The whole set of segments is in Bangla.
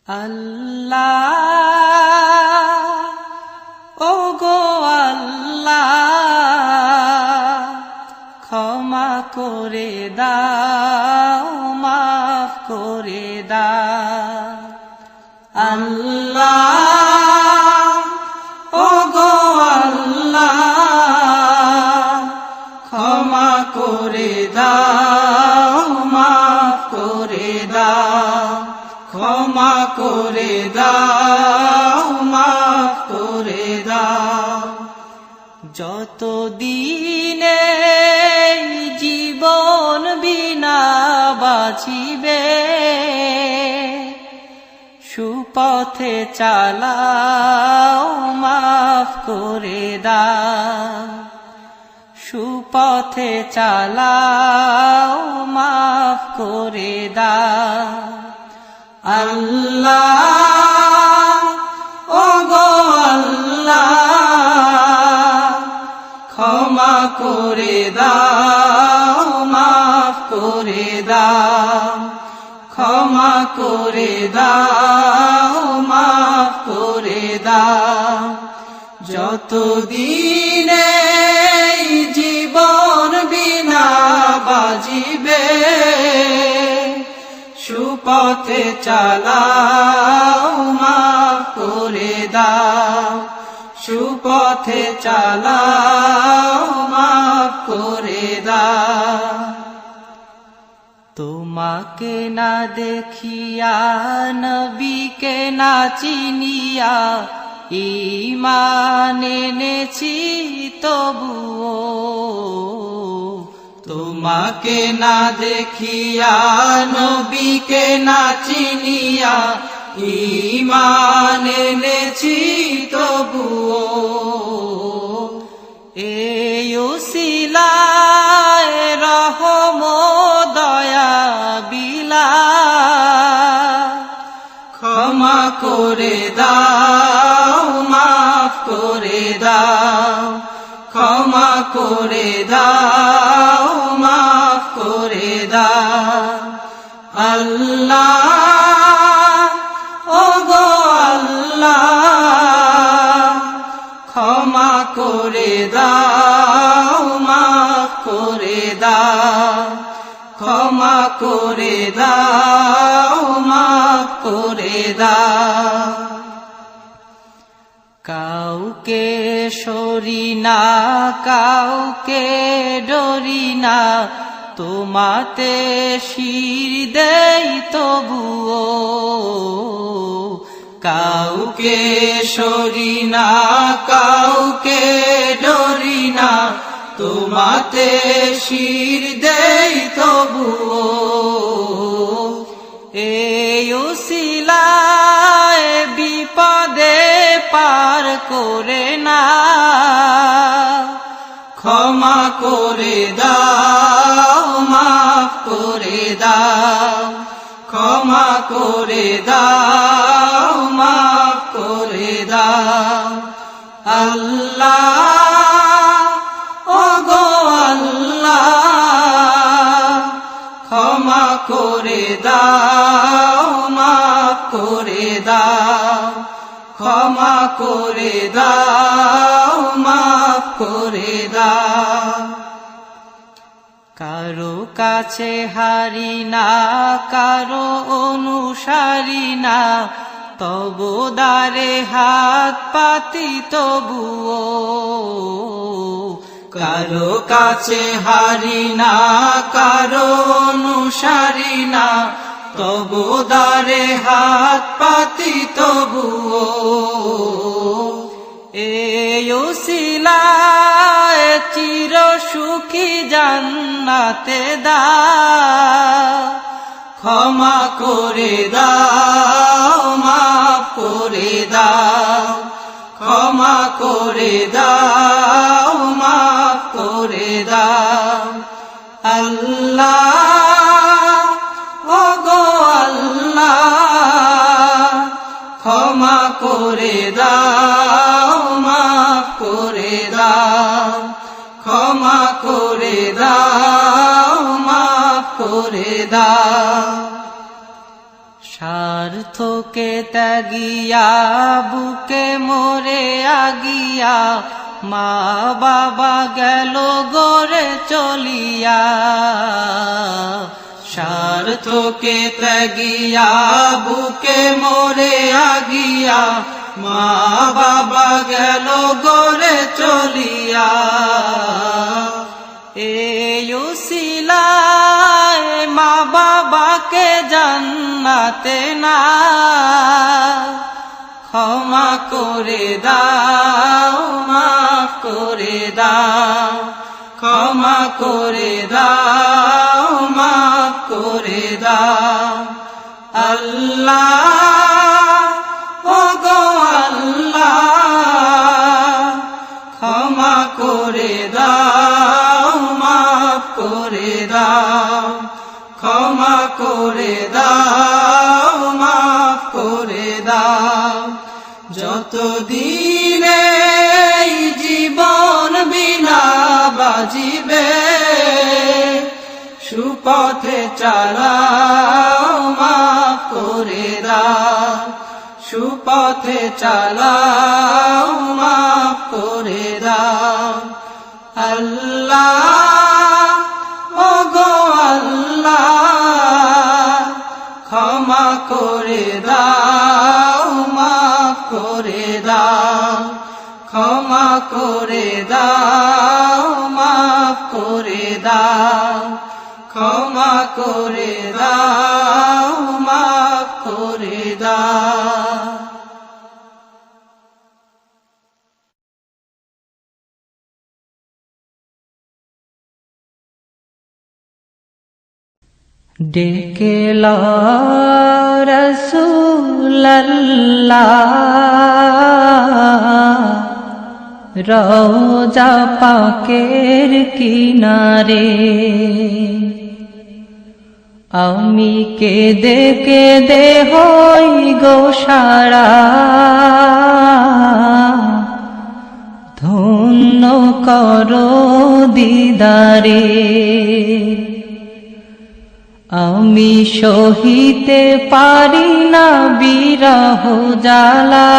আল্লাহ ওগো আল্লাহ ক্ষমা করে দাও মাফ করে দাও আল্লাহ ওগো আল্লাহ ক্ষমা করে দাও মাফ করে দাও ক্ষমা করে দাও মাফ করে দাও যত দিনে জীবন বিনা বাঁচিবে সুপথে চালাও মাফ করে দাও সুপথে চালাও মাফ করে দাও আল্লাহ ওগো আল্লাহ ক্ষমা করে দাও মাফ করে দাও ক্ষমা করে দাও মাফ করে দাও যত দিনে জীবন বিনা বাজিবে সুপথে চালাও মাফ করে দাও সুপথে চালাও মাফ করে দাও তোমাকে না দেখিয়া নবীকে না চিনিয়া ঈমান এনেছি তবুও তোমাকে না দেখিয়া নবীকে না চিনিয়া ঈমান এনেছি তবুও এই উসিলায় রহম দয়া বিলা ক্ষমা করে দাও মাফ করে দাও ক্ষমা করে দাও মাফ করে দাও আল্লাহ ওগো আল্লাহ ক্ষমা করে দাও মাফ করে দাও ক্ষমা করে দাও মাফ করে দাও কাউকে সরি না কাউকে ডরি না তোমাতে শির দেই তবুও কাউকে সরি না কাউকে ডরি না তোমাতে শির দেই তবুও এই উসিলায় বিপদে পার করে না ক্ষমা করে দাও মাফ করে দাও ক্ষমা করে দাও মাফ করে দাও আল্লাহ ওগো আল্লাহ ক্ষমা করে দাও মাফ করে দাও ক্ষমা করে দাও মাফ করে দাও কারো কাছে হারি না কারো অনুসারী না তবু দ্বারে হাত পাতি তবুও কারো কাছে হারি না কারো অনুসারী না তবু দ্বারে হাত পাতি তবুও এই উসিলায় চির সুখী জান্নাতে দাও ক্ষমা করে দাও মাফ করে দাও ক্ষমা করে দাও মাফ করে দাও আল্লাহ ওগো আল্লাহ ক্ষমা করে দাও মাফ করে দাও ক্ষমা করে দাও মাফ করে দাও। সারা স্বার্থকে ত্যাগিয়া বুকে মোরে আগিয়া মা বাবা গেল গড়ে চলিয়া স্বার্থকে ত্যাগিয়া বুকে মোরে আগিয়া মা বাবা গেল গড়ে চলিয়া এই উসিলায় মা বাবাকে জান্নাতে না ক্ষমা করে দাও মাফ করে দাও ক্ষমা করে দাও মাফ করে দাও আল্লাহ ও গো আল্লাহ ক্ষমা করে দাও মাফ করে দাও ক্ষমা করে দাও মাফ করে দাও যতদিনে এই জীবন বিনা বাজিবে সুপথে চালাও মাফ করে দাও সুপথে চালাও মাফ করে দাও আল্লাহ ও গো আল্লাহ ক্ষমা করে দাও মাফ করে দাও ক্ষমা করে দাও মাফ করে দাও ক্ষমা করে দাও মাফ করে দাও ডেকে লা রাসূলুল্লাহ রওজা পাকের কিনারে আমি কেঁদে কেঁদে হই গো সারা ধন্য করো দিদারে আমি সহিতে পারি না বিরহ জ্বালা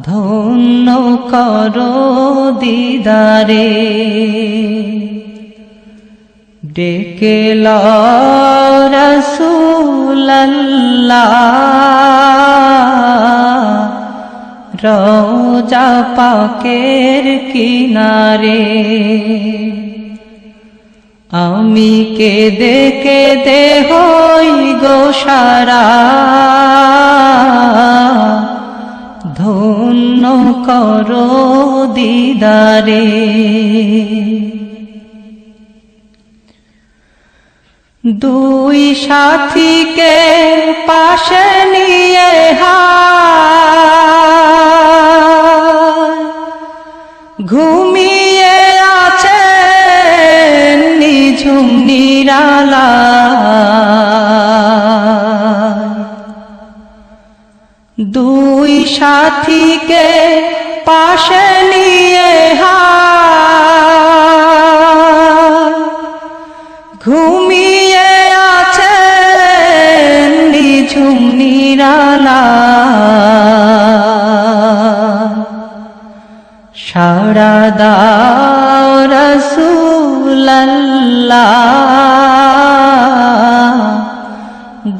ধন্য করো দিদারে ডেকে লও রাসূলুল্লাহ রওজা পাকের কিনারে আমি কেঁদে কেঁদে হই গো সারা ধন্য করো দিদারে দুই সাথীকে পাশে নিয়ে ঘুমিয়ে আছে নিঝুম নিরালা দুই সাথীকে পাশে নিয়ে ঘুমিয়ে আছে নিঝুম নিরালা সাড়া দাও রাসূলুল্লাহ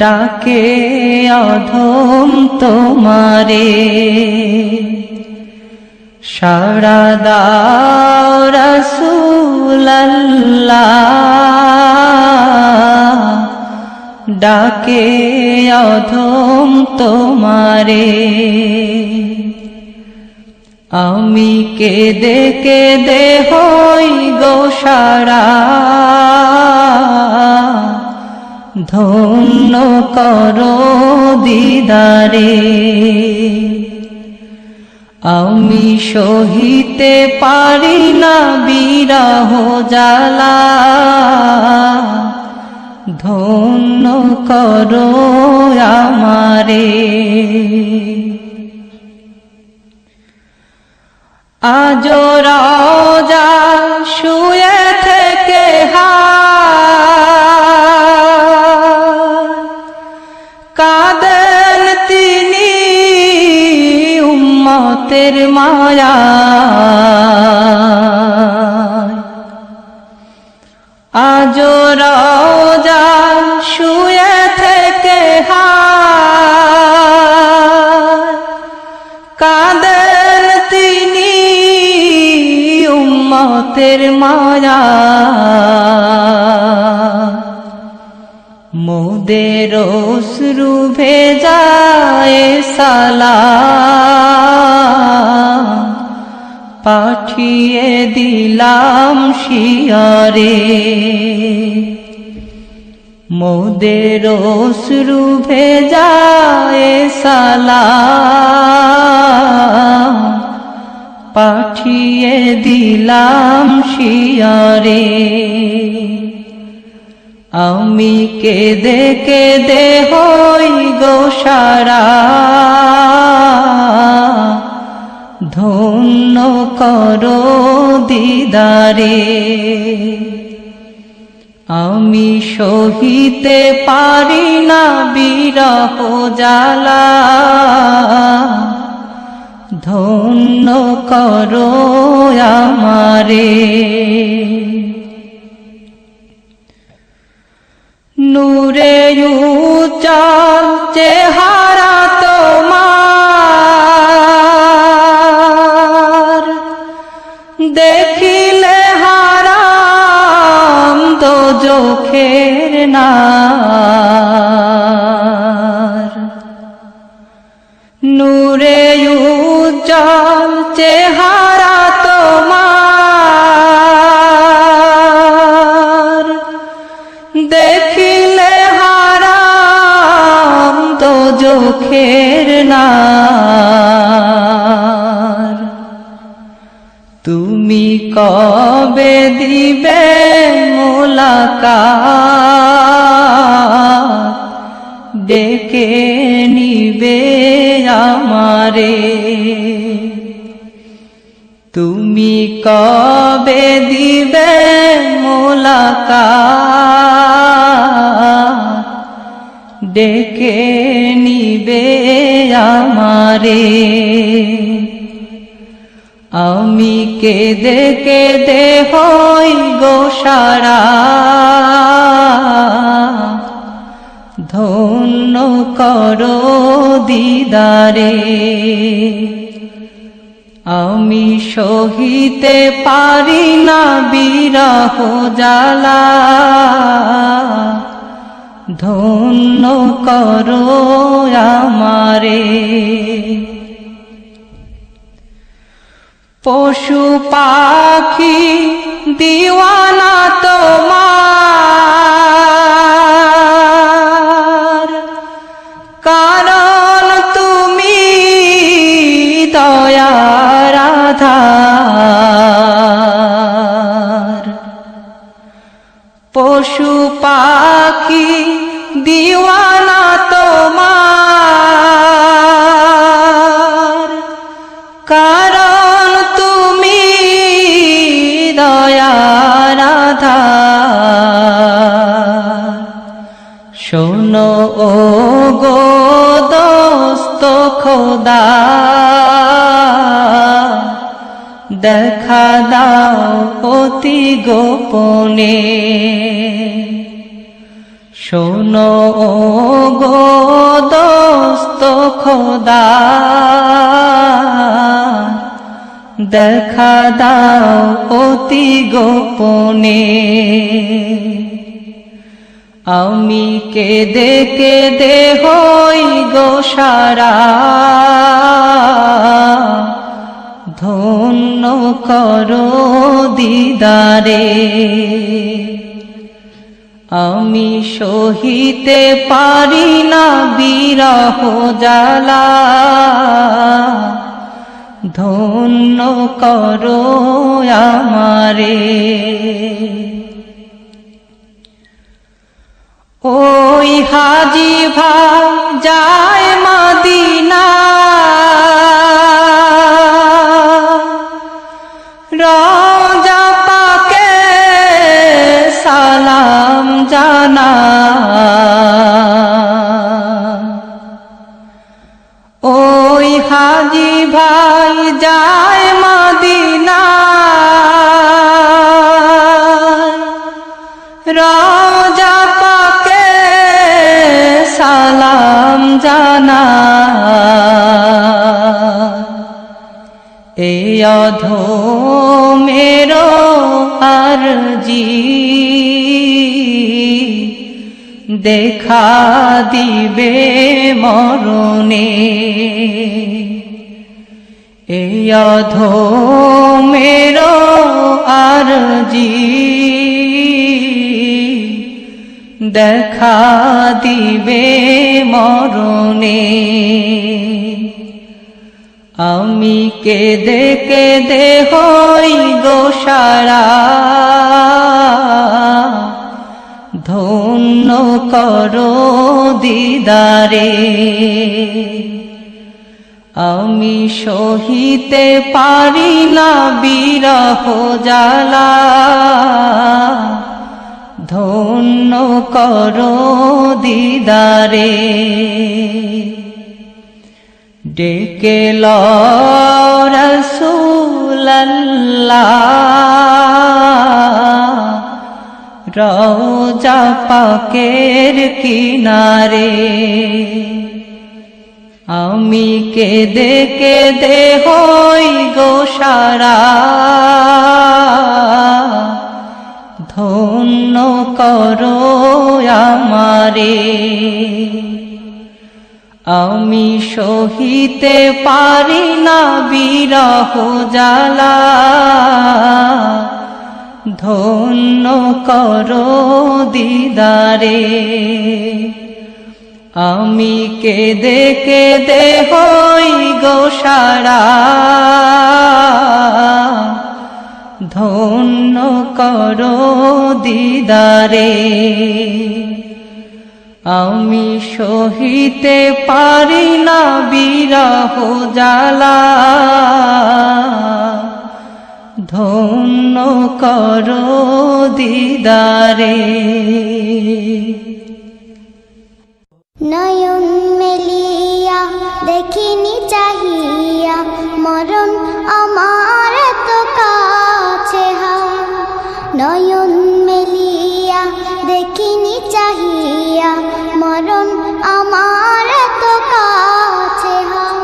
ডাকে অধম তোমারে সাড়া দাও রাসূলুল্লাহ ডাকে অধম তোমারে আমি কেঁদে কেঁদে হই গো সারা ধন্য করো দিদারে আমি সহিতে পারি না বিরহ জ্বালা ধন্য করো আমারে আজ রওজা শুয়ে থেকে কাঁদেন তিনি উম্মতের মায়ায়, আজো রওজায় শুয়ে থেকে কাঁদেন তিনি উম্মতের মায়ায়। মোদের অশ্রু ভেজায় সালাম পাঠিয়ে দিলাম শিয়রে, মোদের অশ্রু ভেজায় সালাম পাঠিয়ে দিলাম শিয়রে। আমি কেঁদে কেঁদে হই গো সারা, ধন্য করো দিদারে। আমি সহিতে পারি না বিরহ জ্বালা, ধন্য করো আমারে। নূরে উজ্জ্বল চেহারা তোমার, দেখিলে হারাম দোজখের নার। নূরে উজ্জ্বল চেহারা তোমার, দেখিলে হারাম দোজখের নার। তুমি কবে দিবে মোলাকাত, ডেকে নিবে আমারে। তুমি কবে দিবে মোলাকাত, ডেকে নিবে আমারে। আমি কেঁদে কেঁদে হই গো সারা, ধন্য করো দিদারে। আমি সহিতে পারি না বিরহ জ্বালা, ধন্য করো আমারে। পশু পাখি দিওয়ানা তোমার, কারণ তুমি দয়ার আধার। পশু পাখি দিওয়ানা তোমার, কারণ তুমি দয়ার আধার। শোনো ও গো দোস্ত খোদা, দেখা দাও অতি গোপনে। শোনো ও গো দোস্ত খোদা, দেখা দাও অতি গোপনে। আমি কেঁদে কেঁদে হই গো সারা, ধন্য করো দিদারে। আমি সহিতে পারি না বিরহ জ্বালা, ধন্য করো আমারে। ওই হাজি ভাই যায় মদিনা, রওজা পাকে সালাম জানা। হাজি ভাই যায় মদিনা রওজা পাকে সালাম জানা এই অধমেরো আরজি দেখা দিবে মরণে এই অধমেরো আরজি দেখা দিবে মরণে আমি কেঁদে কেঁদে হই গোসারা ধন্য করো দিদারে আমি সহিতে পারি না বিরহ জ্বালা ধন্য করো দিদারে ডেকে লো রাসূলুল্লাহ রওজা পাকের কিনারে আমি কেঁদে কেঁদে হই গোসারা ধন্য করো আমারে আমি সহিতে পারি না বিরহ জ্বালা ধন্য করো দিদারে আমি কেঁদে কেঁদে হই গোসারা ধন্য করো দিদারে আমি সহিতে পারি না বিরহ জ্বালা ধন্য করো দিদারে নয়ন মেলিয়া দেখিনি চাহিয়া মরণ আমার তো কাছে হায় নয়ন মেলিয়া দেখিনি চাহিয়া মরণ আমার তো কাছে হায়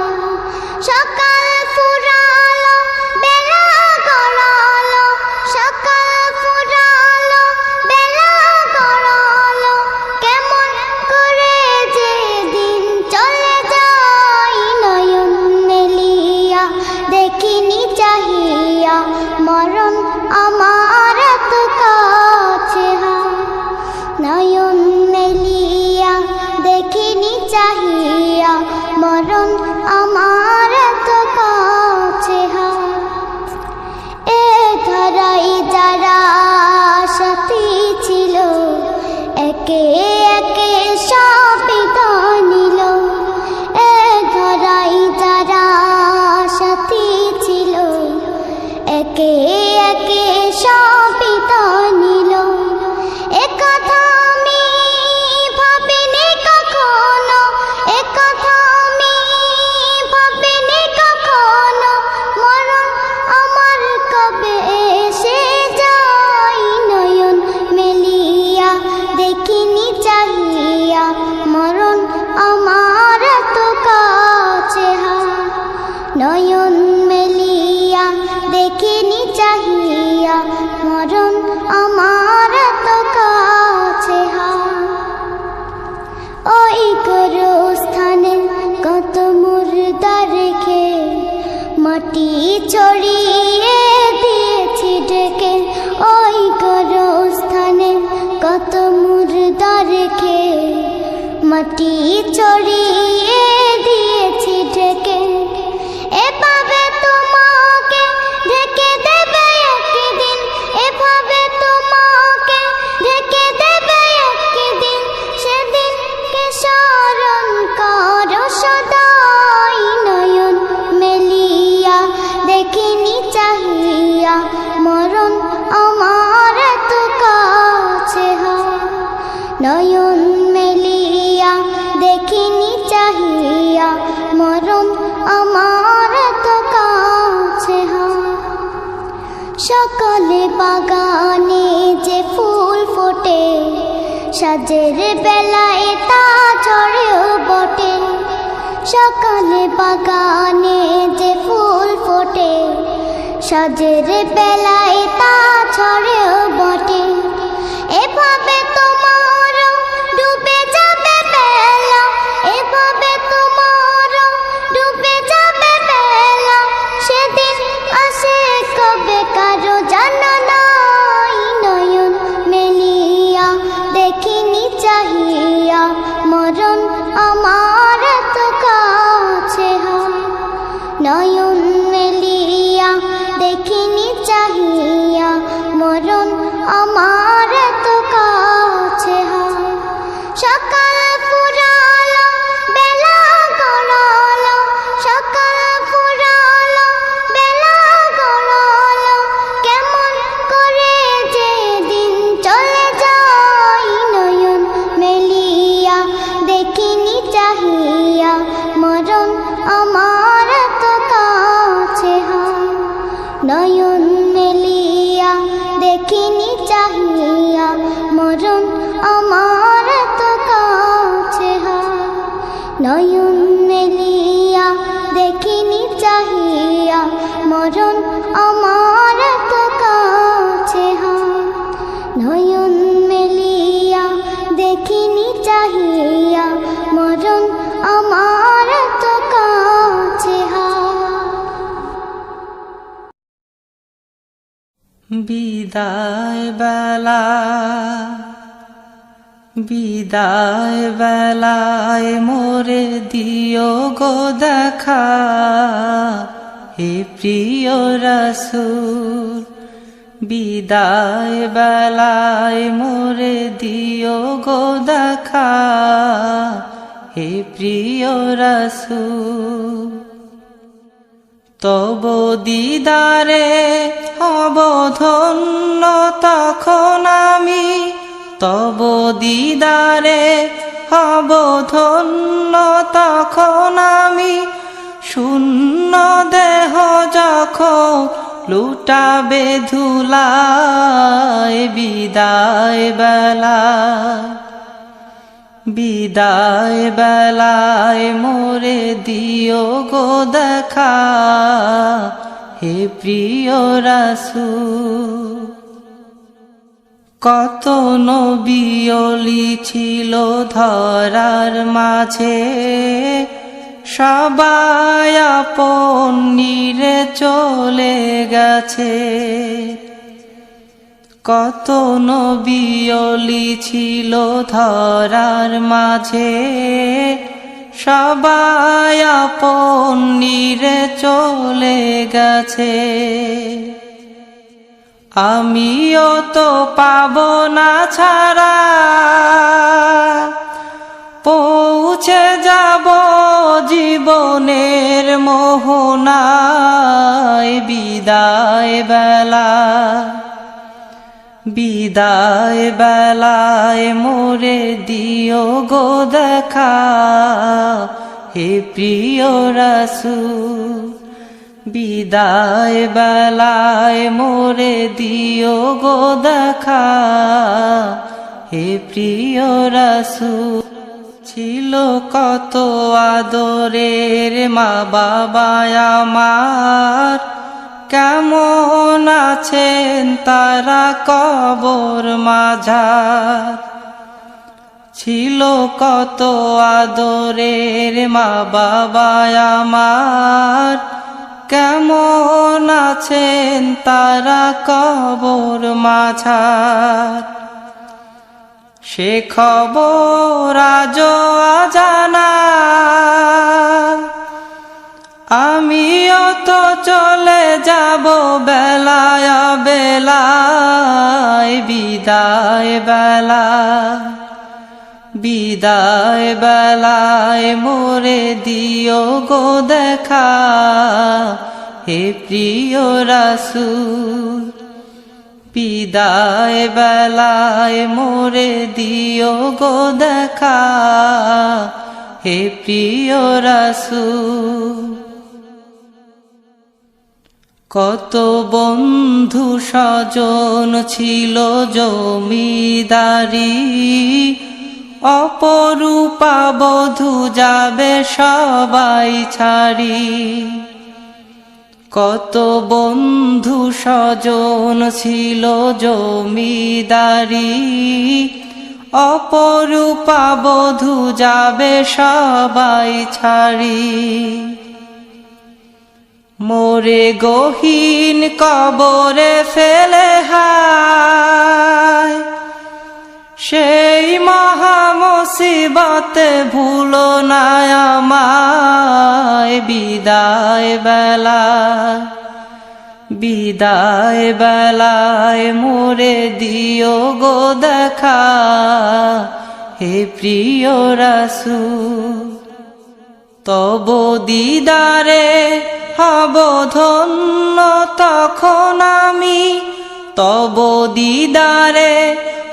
সকাল ফুরালো বেলা গড়ালো সকাল ফুরালো বেলা গড়ালো কেমন করে যে দিন চলে যায় নয়ন মেলিয়া দেখিনি চাহিয়া মরণ আমার তো কাছে হায় নয়ন মেলিয়া দেখিনি চাহিয়া মরণ আমার তো কাছে হায় এ ধরাই যারা সাথী ছিল একে একে সব বিদায় নিল এ ধরাই যারা সাথী ছিল একে একে সব বিদায় নিল এ কথা আমি ভাবিনি কখনো এ কথা আমি ভাবিনি কখনো মরণ আমার কবে এসে যায় নয়ন মেলিয়া দেখিনি চাহিয়া মরণ আমার তো কাছে হায় নয়ন মেলিয়া দেখিনি চাহিয়া মরণ আমার তো কাছে হায় ওই গোরস্থানে কত মুর্দা রেখে মাটি ছড়িয়ে দিয়েছি ঢেকে ওই গোরস্থানে কত মুর্দা রেখে মাটি ছড়িয়ে দিয়েছি ঢেকে এভাবে তোমাকে ঢেকে দেবে একদিন এভাবে তোমাকে ঢেকে দেবে একদিন সেদিনকে স্মরণ করো সদাই নয়ন মেলিয়া দেখিনি চাহিয়া মরণ আমার তো কাছে হায় নয়ন মেলিয়া দেখিনি চাহিয়া সকালে বাগানে যে ফুল ফোটে, সাজের বেলায় তা ঝরেও বটে। সকালে বাগানে যে ফুল ফোটে, সাজের বেলায় তা ঝরেও বটে। এভাবে তোমার ডুবে যাবে বেলা, এভাবে তোমার ডুবে যাবে বেলা। সেদিন আসে কবে কারো জানা নাই, নয়ন মেলিয়া দেখিনি চাহিয়া, মরণ আমার এত কাছে হয়। নয়ন মেলিয়া দেখিনি চাহিয়া, মরণ আমার এত কাছে হয়। সকাল ফুরালো বেলা গড়ালো, সকাল ফুরালো বেলা গড়ালো। কেমন করে যে দিন চলে যায়, নয়ন মেলিয়া দেখিনি চাহিয়া, মরণ আমার এত কাছে হয়। নয়ন মেলিয়া দেখিনি চাহিয়া, মরণ আমার এত কাছে হয়। নয়ন মেলিয়া দেখিনি চাহিয়া, মরণ আমার এত কাছে হয়। নয়ন মেলিয়া দেখিনি চাহিয়া, মরণ আমার এত কাছে হয়। বিদায় বেলা, বিদায় বেলায় মোরে দিও গো দেখা, হে প্রিয় রাসূল। বিদায় বেলায় মোরে দিও গো দেখা, হে প্রিয় রাসূল। তব দিদারে হব ধন্য তখন আমি, তব দিদারে হব ধন্য তখন আমি। শূন্য দেহ যখন লুটাবে ধুলায়, বিদায় বেলায়, বিদায় বেলায় মোরে দিও গো দেখা, হে প্রিয় রাসূল। কত নবী ওলি ছিল ধরার মাঝে, সবাই আপন নিরে চলে গেছে। কত নবী ওলি ছিল ধরার মাঝে, সবাই আপন নিরে চলে গেছে। আমিও তো পাবো না ছাড়া, পৌঁছে যাব জীবনের মোহনায়। বিদায় বেলা, বিদায় বেলায় মোরে দিও গো দেখা, হে প্রিয় রাসূল। বিদায় বেলায় মোরে দিও গো দেখা, হে প্রিয় রাসূল। ছিল কত আদরের মা বাবা আমার, কেমন আছেন তারা কবর মাঝার। ছিল কত আদরের মা বাবা আমার, কেমন আছেন তারা কবর মাঝার। সে খবর আজও অজানা, আমিও তো চলে যাব বেলায় বেলায়। বিদায় বেলা, বিদায় বেলায় মোরে দিও গো দেখা, হে প্রিয় রাসূল। বিদায় বেলায় মোরে দিও গো দেখা, হে প্রিয় রাসূল। কত বন্ধু স্বজন ছিল জমিদারি, অপরূপা বধূ যাবে সবাই ছাড়ি। কত বন্ধু স্বজন ছিল জমিদারি, অপরূপা বধূ যাবে সবাই ছাড়ি। মোরে গহীন কবরে ফেলে হায়, সেই মহা মুসিবতে ভুলো না আমায়। বিদায় বেলায়, বিদায় বেলায় মোরে দিও গো দেখা, হে প্রিয় রাসূল। তব দিদারে হব ধন্য তখন আমি, তব দিদারে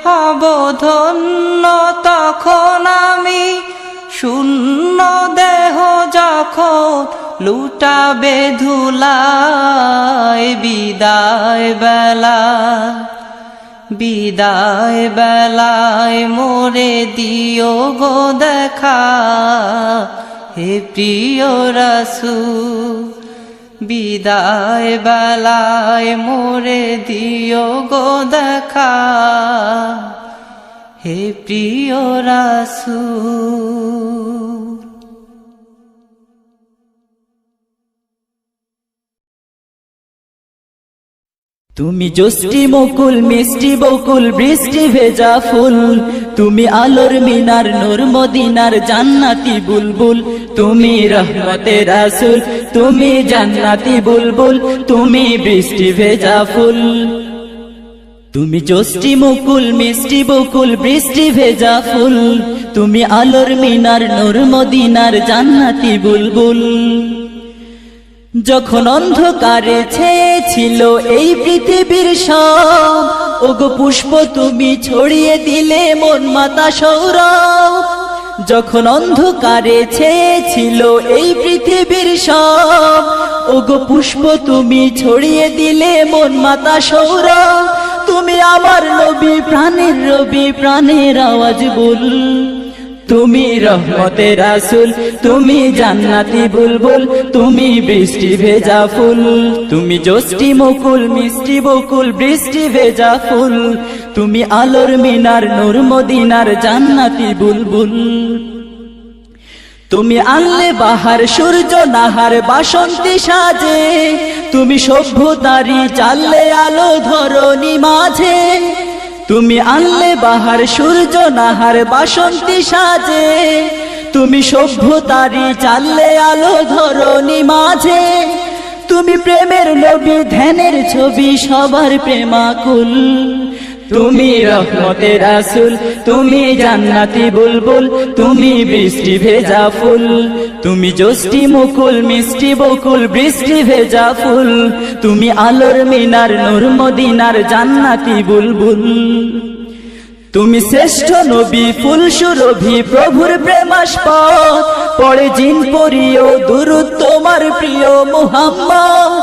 হব ধন্য তখন আমি। শূন্য দেহ যখন লুটাবে ধুলায়, বিদায় বেলায়, বিদায় বেলায় মোরে দিও গো দেখা, হে প্রিয় রাসূল। বিদায় বেলায় মোরে দিও গো দেখা, হে প্রিয় রাসূল। তুমি জোষ্ঠী মুকুল মিষ্টি বকুল বৃষ্টি ভেজা ফুল, তুমি আলোর মিনার নূর মদিনার জান্নাতি বুলবুল। তুমি রহমতের রাসূল, তুমি জান্নাতি বুলবুল, তুমি বৃষ্টি ভেজা ফুল। তুমি জোষ্ঠী মুকুল মিষ্টি বকুল বৃষ্টি ভেজা ফুল, তুমি আলোর মিনার নূর মদিনার জান্নাতি বুলবুল। যখন অন্ধকারে ছেয়েছিল এই পৃথিবীর সব, ওগো পুষ্প তুমি ছড়িয়ে দিলে মন মাতা সৌরভ। যখন অন্ধকারে ছেয়েছিল এই পৃথিবীর সব, ওগো পুষ্প তুমি ছড়িয়ে দিলে মন মাতা সৌরভ। তুমি আমার নবী প্রাণের রবি, প্রাণের আওয়াজ বল। তুমি রহমতের রাসূল, তুমি জান্নাতি বুলবুল, তুমি বৃষ্টি ভেজা ফুল। তুমি জোষ্ঠী মুকুল মিষ্টি বকুল বৃষ্টি ভেজা ফুল, তুমি আলোর মিনার নূর মদিনার জান্নাতি বুলবুল। তুমি আনলে বাহার সূর্য নাহার বাসন্তী সাজে, তুমি সভ্যতারি চাললে আলো ধরণী মাঝে। তুমি আনলে বাহার সূর্য নাহার বাসন্তী সাজে, তুমি সভ্যতারি চাললে আলো ধরণী মাঝে। তুমি প্রেমের নবী ধ্যানের ছবি সবার প্রেমাকুল। তুমি রহমতের রাসূল, তুমি জান্নাতি বুলবুল, তুমি বৃষ্টি ভেজা ফুল। তুমি জোষ্ঠী মুকুল মিষ্টি বকুল বৃষ্টি ভেজা ফুল, তুমি আলোর মিনার নূর মদিনার জান্নাতি বুলবুল। তুমি শ্রেষ্ঠ নবী ফুল সুরভি প্রভুর প্রেমাস্পদ, পড়ে জিন পড়িও দুরূদ তোমার প্রিয় মুহাম্মদ।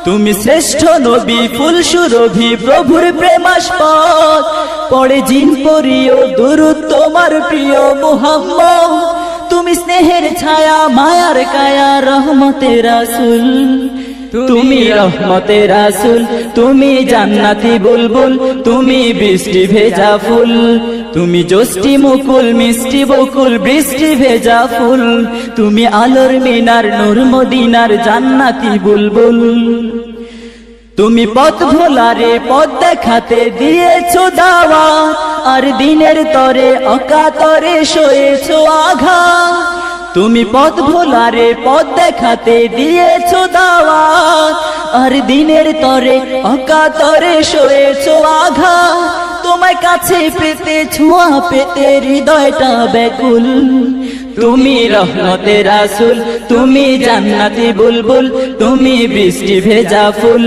তুমি শ্রেষ্ঠ নবী ফুল সুরভি প্রভুর প্রেমাস্পদ, পড়ে জিন পড়িও দুরূদ তোমার প্রিয় মুহাম্মদ। তুমি স্নেহের ছায়া মায়ার কায়া রহমতের রাসূল, তুমি রহমতের রাসূল, তুমি জান্নাতি বুলবুল, তুমি বৃষ্টি ভেজা ফুল। তুমি জোষ্ঠী মুকুল মিষ্টি বকুল বৃষ্টি ভেজা ফুল, তুমি আলোর মিনার নূর মদিনার জান্নাতি বুলবুল। তুমি পথ ভোলারে পথ দেখাতে দিয়েছো দাওয়াত, আর দিনের তরে অকাতরে সয়েছো আঘাত। তুমি পথ ভোলারে পথ দেখাতে দিয়েছো দাওয়াত, আর দিনের তরে অকাতরে সয়েছো আঘাত। তোমায় কাছে পেতে ছোঁয়া পেতে হৃদয়টা ব্যাকুল। তুমি রহমতের রাসূল, তুমি জান্নাতি বুলবুল, তুমি বৃষ্টি ভেজা ফুল।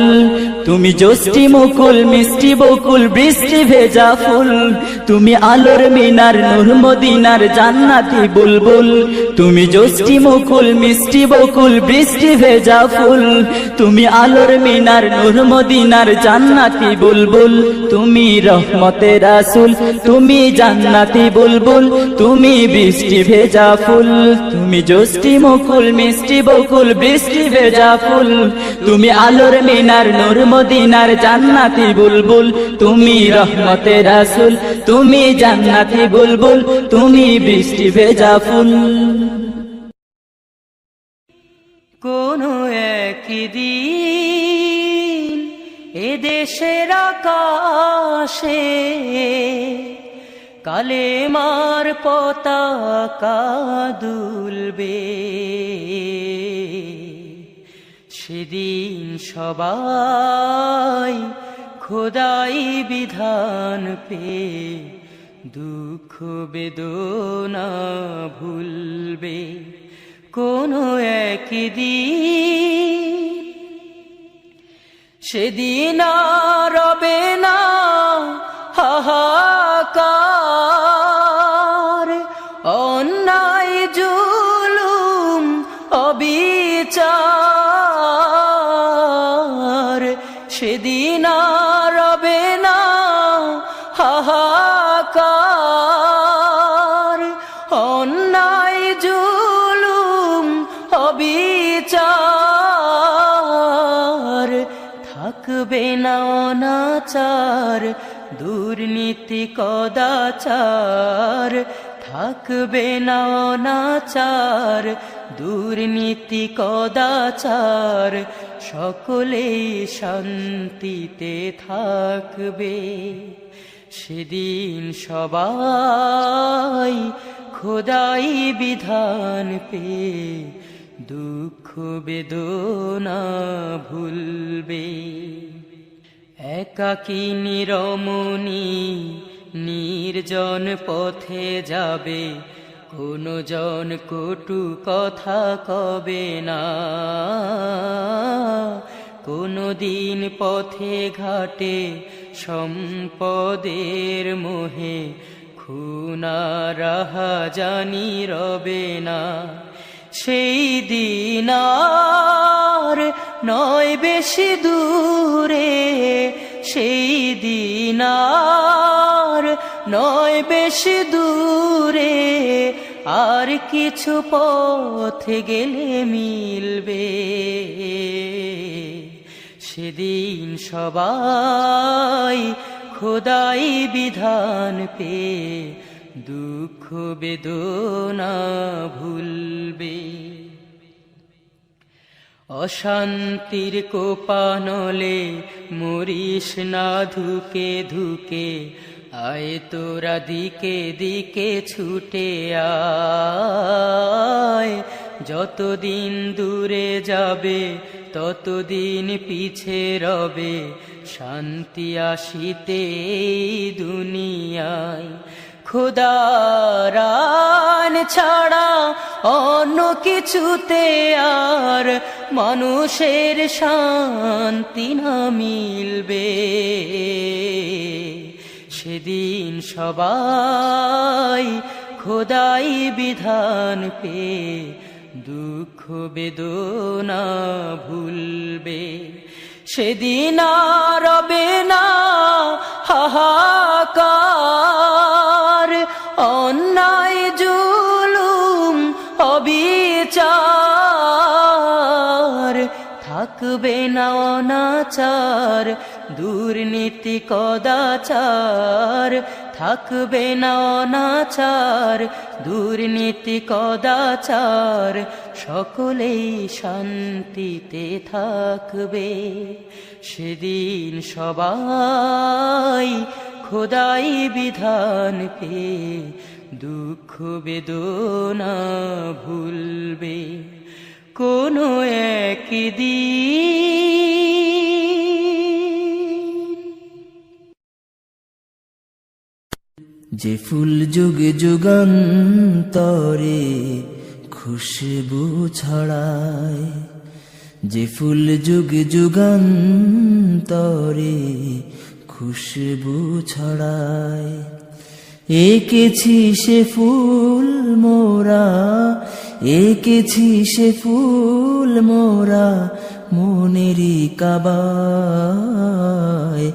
তুমি জ্যোষ্ঠী মুকুল মিষ্টি বকুল বৃষ্টি ভেজা ফুল, তুমি আলোর মিনার নূর মদিনার জান্নাতি বুলবুল। তুমি জ্যোষ্ঠী মুকুল মিষ্টি বকুল বৃষ্টি ভেজা ফুল, তুমি আলোর মিনার নূর মদিনার জান্নাতি বুলবুল। তুমি রহমতে রাসূল, তুমি জান্নাতি বুলবুল, তুমি বৃষ্টি ভেজা ফুল। তুমি জ্যোষ্ঠী মুকুল মিষ্টি বকুল বৃষ্টি ভেজা ফুল, তুমি আলোর মিনার নূর মদিনার জান্নাতি বুলবুল। তুমি রহমতে রাসূল, তুমি জান্নাতি বুলবুল, তুমি বৃষ্টি ভেজা ফুল। কোনো একদিন এদেশের আকাশে কালেমার পতাকা দুলবে, সেদিন সবাই খোদাই বিধান পে দুঃখ বেদনা ভুলবে। কোনো একদিন সেদিন আর রবে না হাহাকার, অন্যায় জুলুম অবিচার, সেদিন আর রবে না হাহাকার, অন্যায় জুলুম অবিচার, থাকবে না অনাচার দুর্নীতি কদাচার, থাকবে না অনাচার দুর্নীতি কদাচার, সকলেই শান্তিতে থাকবে। সেদিন সবাই খোদাই বিধান পে দুঃখ বেদনা ভুলবে। একাকিনী রমণী নির্জন পথে যাবে, কোনো জন কটু কথা কবে না, কোনো দিন পথে ঘাটে সম্পদের মোহে খুনা রাহাজানি রবে না। সেই দিন আর নয় বেশি দূরে, সেই দিন আর নয় বেশি দূরে, আর কিছু পথে গেলে মিলবে। সেদিন সবাই খোদাই বিধান পে দুঃখ বেদনা ভুলবে। অশান্তির কোপানলে মরিস না ধুকে ধুকে, আয় তোরা দিকে দিকে ছুটে আয়। যতদিন দূরে যাবে ততদিন পিছে রবে, শান্তি আসিতে এই দুনিয়ায়। খোদার আইন ছাড়া অন্য কিছুতে আর মানুষের শান্তি না মিলবে। সেদিন সবাই খোদাই বিধান পে দুঃখ বেদনা ভুলবে। সেদিন আর রবে না হাহাকার, অন্যায় জুলুম অবিচার, থাকবে না অনাচার দুর্নীতি কদাচার, থাকবে না অনাচার দুর্নীতি কদাচার, সকলেই শান্তিতে থাকবে। সেদিন সবাই খোদাই বিধান পে দুঃখ বেদনা ভুলবে। কোনো একদিন যে ফুল যুগ যুগান্তরে খুশবু ছড়ায়, যে ফুল যুগ যুগান্তরে খুশবু ছড়ায়। এঁকেছি সে ফুল মোরা, এঁকেছি সে ফুল মোরা মনেরই কাবায়।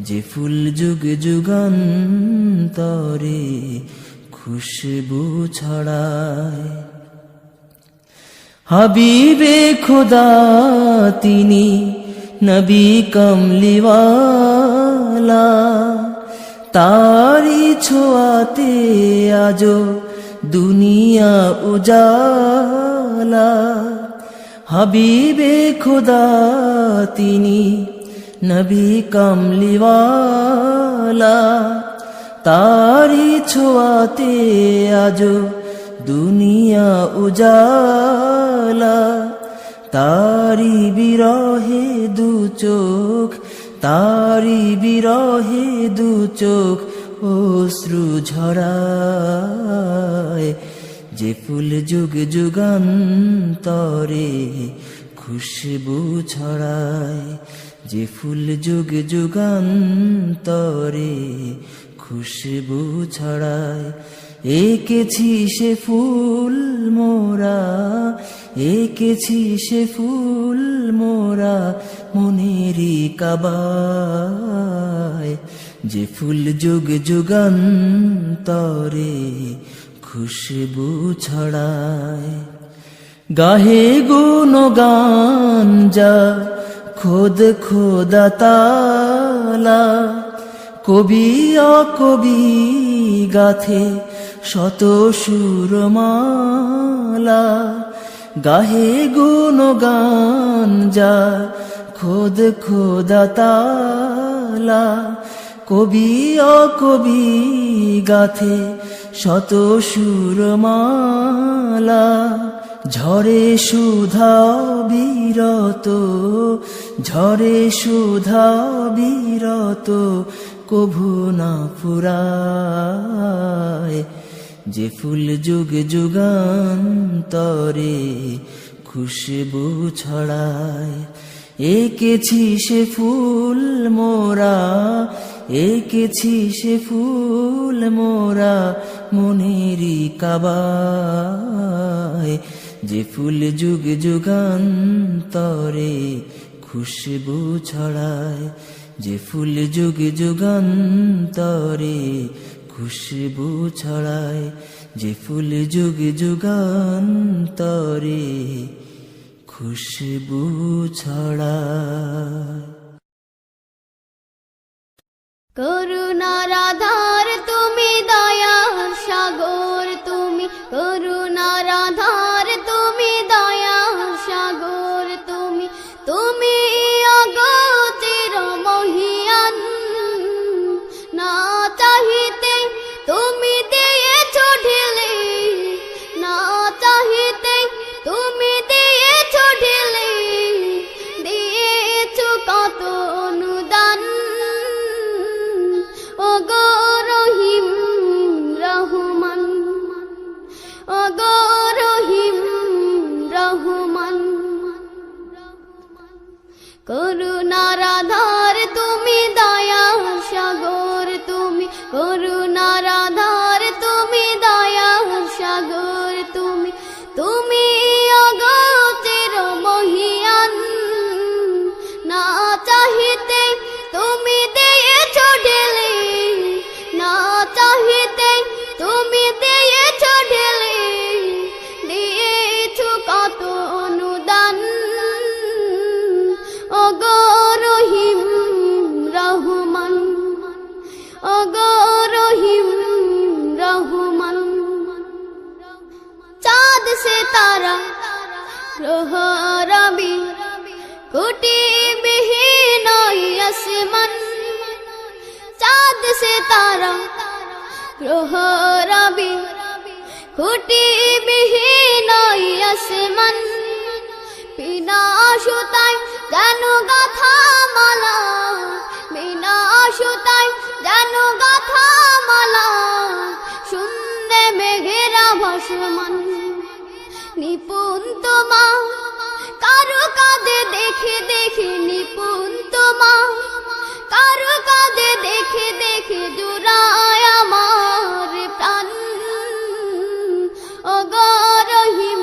যে ফুল যুগ যুগান্তরে খুশবু ছড়ায়। হাবিবে খোদা তিনি নবী কমলিওয়ালা, তারি ছোঁয়াতে আজো দুনিয়া উজালা। হাবিবে খোদা তিনি নবী কমলিওয়ালা, তারি ছোঁয়াতে আজো দুনিয়া উজালা। তারি বিরহে দু চোখ, তারি বিরহে দু চোখ অশ্রু ঝরায়। যে ফুল যুগ যুগান্তরে খুশবু ছড়ায়। যে ফুল যুগ যুগান্তরে খুশবু ছড়ায়। এঁকেছি সে ফুল মোরা, এঁকেছি সে ফুল মোরা মনেরই কাবায়। যে ফুল যুগ যুগান্তরে খুশবু ছড়ায়। গাহে গুণগান যা খোদ খোদা তালা, কবি অকবি গাথে শত সুরমালা। গাহে গুণগান যা খোদ খোদা তালা, কবি অকবি গাথে শত সুরমালা। ঝরে সুধা বিরত, ঝরে সুধা বিরত কভু না ফুরায়। যে ফুল যুগ যুগান্তরে খুশবু ছড়ায়। এঁকেছি সে ফুল মোরা, এঁকেছি সে ফুল মোরা মনেরই কাবায়। যে ফুল যুগ যুগান্তরে খুশবু ছড়ায়। যে ফুল যুগ যুগান্তরে খুশবু ছড়ায়। যে ফুল যুগ যুগান্তরে খুশবু ছড়ায়। করুণার আধার তুমি, দয়ার সাগর তুমি, করুণার আধার তুমি, দয়ার সাগর তুমি। তুমি অগতির মহিয়ান, না চাহিতে তুমি দিয়েছ ঢেলে, না চাহিতে তুমি দিয়েছ ঢেলে, দিয়েছ কত অনুদান। ওগো রহিম রহমান, ওগো রহিম রহমান। করুণার আধার তুমি, দয়ার সাগর তুমি, করুণার আধার তুমি, দয়ার সাগর তুমি। তুমি অগতির মহিয়ান, না চাহিতে তুমি দিয়েছ ঢেলে, না চাহিতে তুমি দিয়েছ ঢেলে, দিয়েছ কত অনুদান। ওগো রহিম রহমান, ওগো রহিম রহমান। চাঁদ সে তারা গ্রহ রবি, কোটি বিহীন আসমান। চাঁদ সে তারা গ্রহ রবি, কোটি বিহীন আসমান। বিনা সুতায় যেন গাথা মালা, বিনা সুতায় যেন গাথা মালা। শুনলে মেঘেরা ভাসমান, নিপুণ তোমার কারো কাঁধে দেখে দেখে নিপুণ তোমার, কারো কাঁধে দেখে দেখে জুড়ায় আমার প্রাণ। ওগো রহিম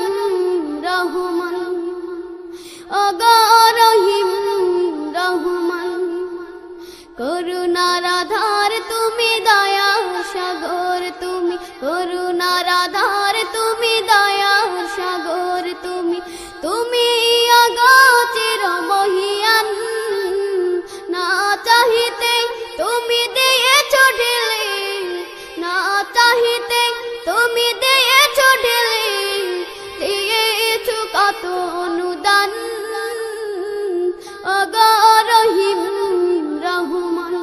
রহমান, ওগো রহিম রহমান, করুণার আধার তুমি, দয়া সাগর তুমি, করুণার আধার তুমি, দয়া সাগর তুমি। তুমি অগোচর মহিয়ান, না চাহিতে তুমি দিয়েছ ঢেলে, না চাহিতে তুমি দিয়েছ ঢেলে, দিয়েছ কত অনুদান। ওগো রহিম রহমান,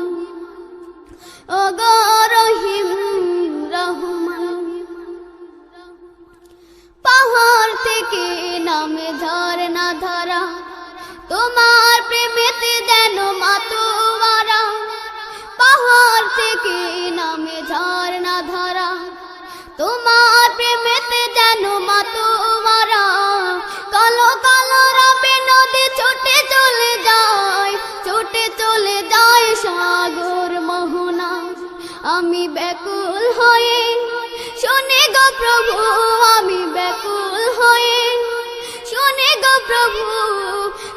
ওগো রহিম রহমান, পাহাড় থেকে নামে ঝরনা ধারা, তোমার প্রেমেতে যেন মাতোয়ারা। পাহাড় থেকে নামে ঝরনা ধারা, তোমার প্রেমেতে যেন মাতোয়ারা। কালো কালো রবে নদী ছুটে চলে যায়, ছুটে চলে যায় সাগর মোহনা। আমি ব্যাকুল হয়ে শুনে গো প্রভু, আমি ব্যাকুল হয়ে শুনে গো প্রভু,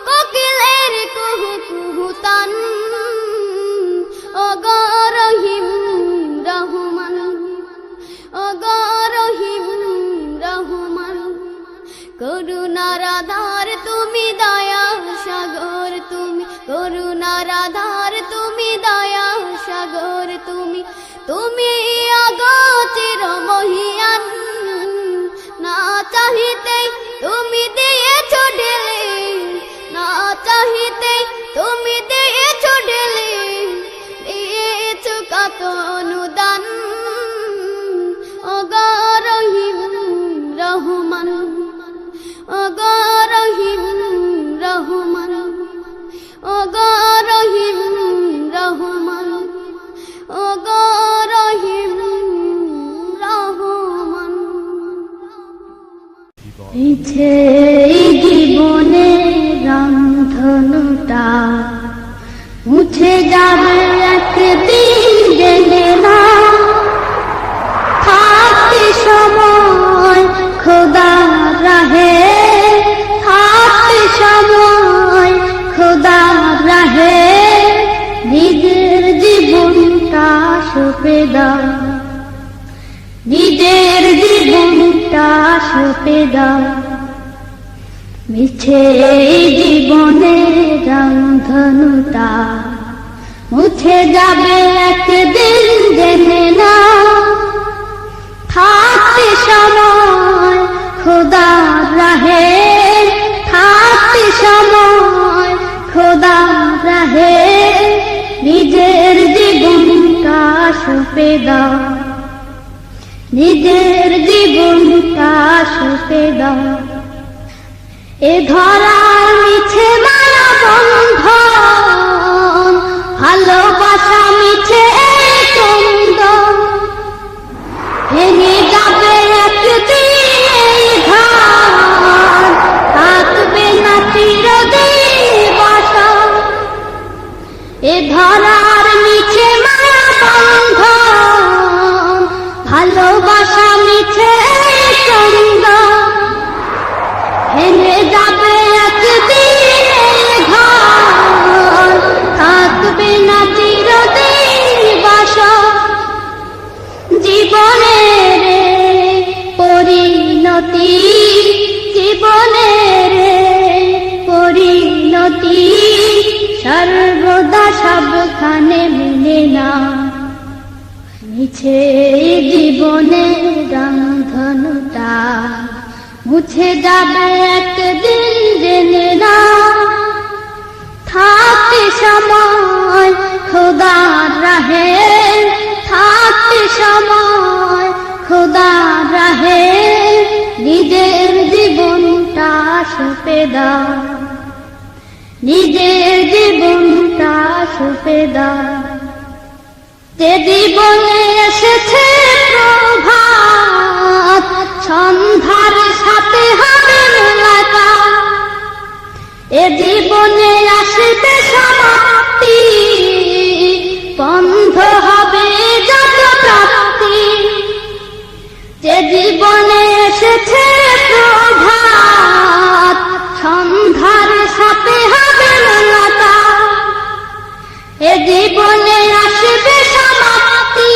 কোকিলের কুহু কুহু তান। ওগো রহিম রহমান, ওগো রহিম রহমান, করুণার আধার তুমি, দয়া সাগর তুমি, করুণার আধার তুমি, দয়া সাগর তুমি। তুমি অগোচর মহিয়ান, না চাহিতে তুমি দিয়েছ ঢেলে, না চাহিতে তুমি দিয়েছ ঢেলে, দিয়েছ কত অনুদান। ওগো রহিম রহমান, ওগো রহিম রহমান, ওগো রহিম রহমান, ওগো রহিম রহমান। মিছে জীবনে রংধনুটা মুছে যাবে একদিন, জেনে না থাকতে সময় খোদার রাহে, থাকতে সময় খোদার রাহে। নিজের জীবনটা সঁপে দাও, নিজের জীবনটা সঁপে দাও। মিছে জীবনে রংধনুটা মুছে যাবে একদিন, জেনে না থাকতে সময় খোদার রাহে, থাকতে সময় খোদার রাহে। নিজের জীবনটা সঁপে দাও, নিজের জীবনটা সঁপে দাও। এ ধরার মিছে মায়া বন্ধন, ভালোবাসা মিছে চন্দন, ভেঙে যাবে একদিন এই ঘর, থাকবে না চিরদিন বাসা। এ ধরার মিছে মায়া বন্ধন, ভালোবাসা মিছে চন্দন, ভেঙে যাবে একদিন এই ঘর, থাকবে না চিরদিন বাসা। জীবনের পরিণতি, জীবনের পরিণতি সর্বদা সবখানে মেনে না। মিছে জীবনে রংধনুটা মুছে যাবে একদিন, জেনে না থাকতে সময় খোদার রাহে, থাকতে সময় খোদার রাহে। নিজের জীবনটা সঁপে দাও, নিজের জীবনটা সঁপে দাও। যে জীবনে এসেছে প্রভাত, সন্ধ্যার সাথে হবে মোলাকাত। জীবনে আসবে সমাপ্তি, বন্ধ হবে যত প্রাপ্তি। যে জীবনে এসেছে প্রভাত, সন্ধ্যার সাথে হবে লতা। এ জীবনে আসবে সমাপ্তি,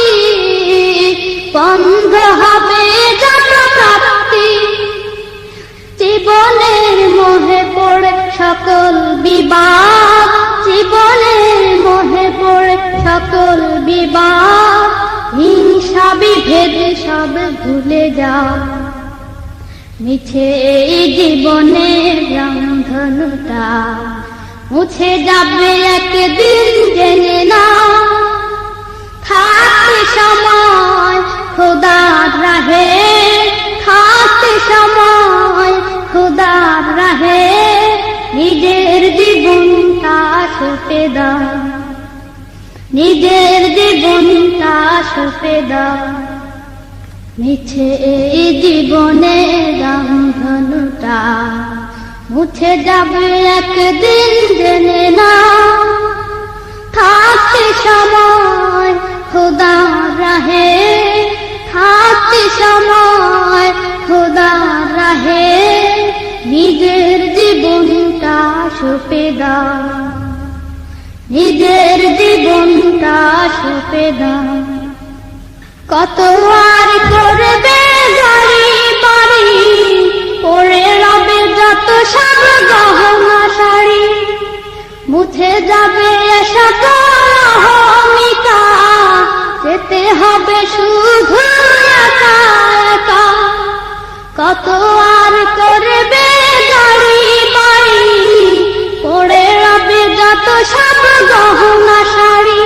বন্ধ হবে যত প্রাপ্তি। জীবনের মোহে পড়ে সকল বিবাদ, জীবনের মোহে পড়ে সকল বিবাদ। হিংসা বিভেদ সব ভুলে যাও, মিছে এই জীবনের রংধনুটা মুছে যাবে একদিন, জেনে না। থাকতে সময় খোদার রাহে, থাকতে সময় খোদার রাহে, নিজের জীবনটা সঁপে দাও, নিজের জীবনটা সঁপে দাও। মিছে এই জীবনের রংধনুটা মুছে যাবে একদিন, জেনে না। থাকতে সময় খোদার রাহে, থাকতে সময় খোদার রাহে, নিজের জীবনটা সঁপে দাও, নিজের জীবনটা সঁপে দাও। কত আর করবে গাড়ি বাড়ি, পড়ে রবে যত সব গহনা শাড়ি। মুছে যাবে সকল অহমিকা, যেতে হবে শুধু একা একা। কত আর করবে গাড়ি বাড়ি, পড়ে রবে যত সব গহনা শাড়ি।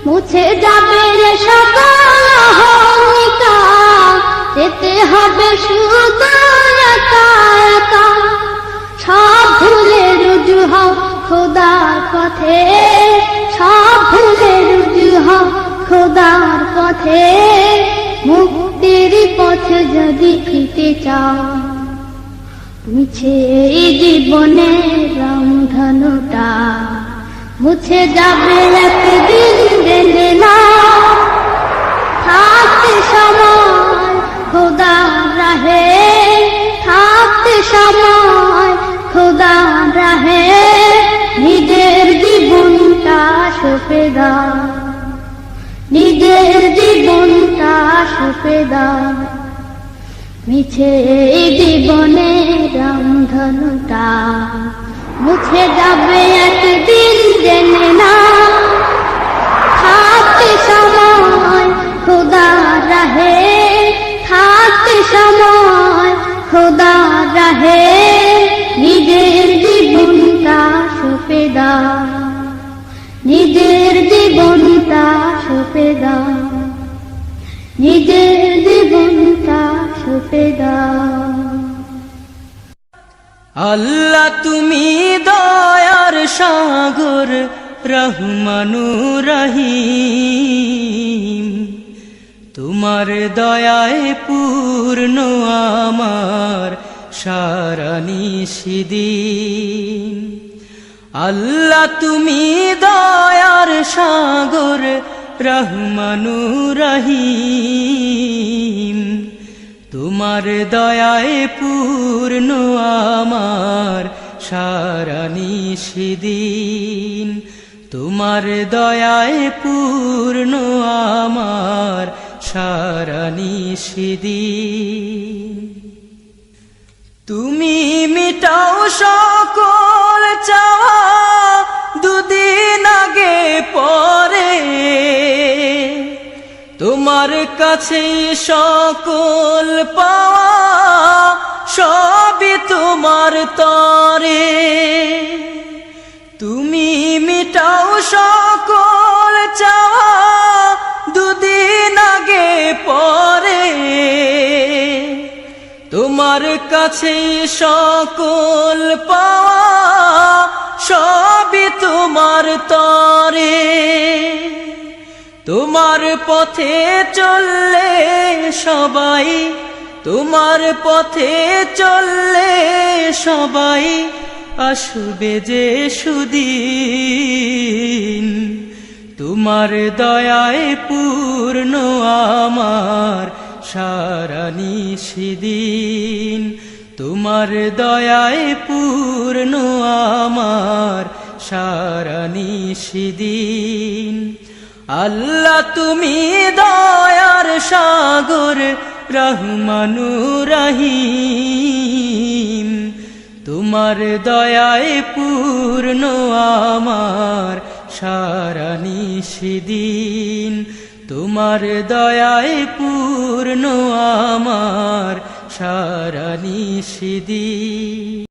মুছে যাবে সকল অহমিকা, যেতে হবে শুধু একা একা। সব ভুলে রুজু হও খোদার পথে, সব ভুলে রুজু হও খোদার পথে। মুক্তির পথে যদি ফিরতে চাও, মিছে এই জীবনের রংধনুটা মুছে যাবে একদিন, জেনে না। থাকতে সময় খোদার রাহে, থাকতে সময় খোদার রাহে, নিজের জীবনটা সঁপে দাও, নিজের জীবনটা সঁপে দাও। মিছে এই জীবনের রংধনুটা মুছে যাবে একদিন, জেনে না। থাকতে সময় খোদার রাহে, থাকতে সময় খোদার রাহে, নিজের জীবনটা সঁপে দাও, নিজের জীবনটা সঁপে দাও, নিজের জীবনটা সঁপে দাও। আল্লাহ তুমি দয়ার সাগর, রহমানুর রহিম। তোমার দয়ায় পূর্ণ আমার সারা নিশিদিন। আল্লাহ তুমি দয়ার সাগর, রহমানুর রহিম। তোমার দয়ায় পূর্ণ আমার সারা নিশিদিন। তোমার দয়ায় পূর্ণ আমার সারা নিশিদিন। তুমি মিটাও সকল চাওয়া, দুদিন আগে পরে তোমার কাছে সকল পাওয়া, সবই তোমার তরে। তুমি মিটাও সকল চাওয়া, দুদিন আগে পরে তোমার কাছে সকল পাওয়া, সবই তোমার তরে। তোমার পথে চললে সবাই, তোমার পথে চললে সবাই আসবে যে সুদিন, তোমার দয়ায় পূর্ণ আমার সারা নিশিদিন, তোমার দয়ায় পূর্ণ আমার সারা নিশিদিন। আল্লাহ তুমি দয়ার সাগর রহমানুর রহিম, তোমার দয়ায় পূর্ণ আমার সারা নিশিদিন, তোমার দয়ায় পূর্ণ আমার সারা নিশিদিন।